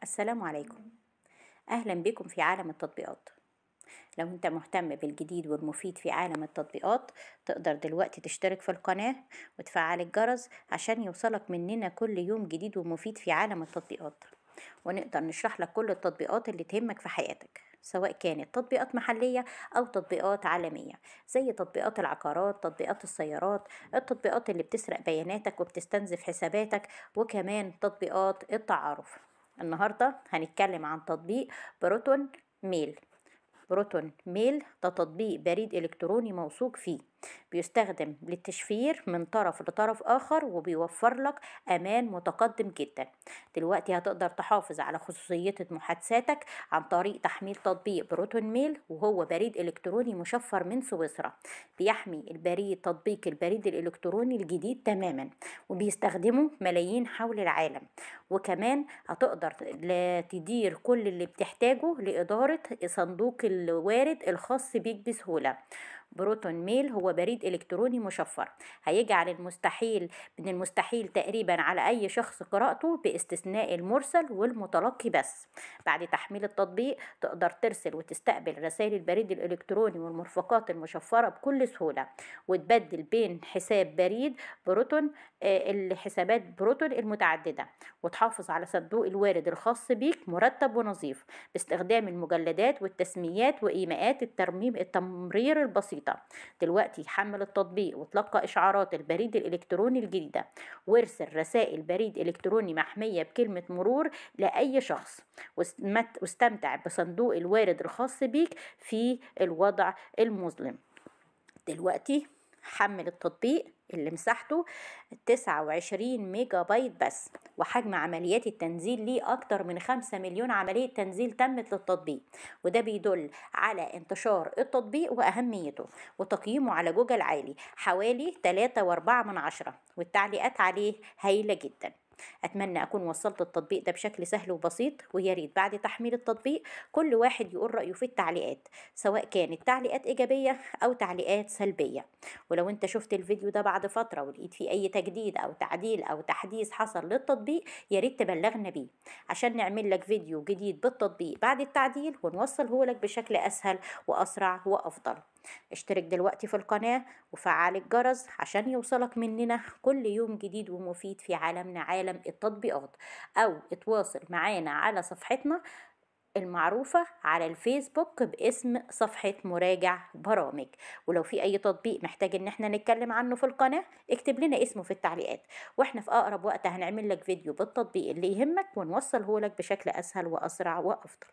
السلام عليكم. أهلا بكم في عالم التطبيقات. لو أنت مهتم بالجديد والمفيد في عالم التطبيقات تقدر دلوقتي تشترك في القناة وتفعل الجرس عشان يوصلك مننا كل يوم جديد ومفيد في عالم التطبيقات، ونقدر نشرح لك كل التطبيقات اللي تهمك في حياتك، سواء كانت تطبيقات محلية أو تطبيقات عالمية، زي تطبيقات العقارات، تطبيقات السيارات، التطبيقات اللي بتسرق بياناتك وبتستنزف حساباتك، وكمان تطبيقات التعارف. النهاردة هنتكلم عن تطبيق بروتون ميل. بروتون ميل ده تطبيق بريد إلكتروني موثوق فيه، بيستخدم للتشفير من طرف لطرف آخر وبيوفر لك أمان متقدم جدا. دلوقتي هتقدر تحافظ على خصوصية محادثاتك عن طريق تحميل تطبيق بروتون ميل، وهو بريد إلكتروني مشفر من سويسرا. بيحمي تطبيق البريد الإلكتروني الجديد تماما، وبيستخدمه ملايين حول العالم. وكمان هتقدر تدير كل اللي بتحتاجه لإدارة صندوق الوارد الخاص بيك بسهولة. بروتون ميل هو بريد إلكتروني مشفر هيجعل من المستحيل تقريبا على أي شخص قراءته باستثناء المرسل والمتلقي بس. بعد تحميل التطبيق تقدر ترسل وتستقبل رسائل البريد الإلكتروني والمرفقات المشفرة بكل سهولة، وتبدل بين حساب بريد بروتون الحسابات بروتون المتعددة، وتحافظ على صندوق الوارد الخاص بيك مرتب ونظيف باستخدام المجلدات والتسميات وإيماءات التمرير البسيطة. دلوقتي حمل التطبيق وتلقى إشعارات البريد الإلكتروني الجديدة، وارسل رسائل بريد إلكتروني محمية بكلمة مرور لأي شخص، واستمتع بصندوق الوارد الخاص بيك في الوضع المظلم. دلوقتي حمل التطبيق اللي مساحته 29 ميجا بايت بس، وحجم عمليات التنزيل ليه أكتر من 5 مليون عملية تنزيل تمت للتطبيق، وده بيدل على انتشار التطبيق وأهميته. وتقييمه على جوجل عالي حوالي 3.4، والتعليقات عليه هايلة جدا. أتمنى أكون وصلت التطبيق ده بشكل سهل وبسيط، وياريت بعد تحميل التطبيق كل واحد يقول رأيه في التعليقات، سواء كانت تعليقات إيجابية أو تعليقات سلبية. ولو أنت شفت الفيديو ده بعد فترة ولقيت فيه أي تجديد أو تعديل أو تحديث حصل للتطبيق، ياريت تبلغنا بيه عشان نعمل لك فيديو جديد بالتطبيق بعد التعديل ونوصله لك بشكل أسهل وأسرع وأفضل. اشترك دلوقتي في القناة وفعل الجرس عشان يوصلك مننا كل يوم جديد ومفيد في عالمنا، عالم التطبيقات. أو اتواصل معانا على صفحتنا المعروفة على الفيسبوك باسم صفحة مراجع برامج. ولو في أي تطبيق محتاج إن احنا نتكلم عنه في القناة اكتب لنا اسمه في التعليقات، واحنا في أقرب وقت هنعمل لك فيديو بالتطبيق اللي يهمك ونوصله لك بشكل أسهل وأسرع وأفضل.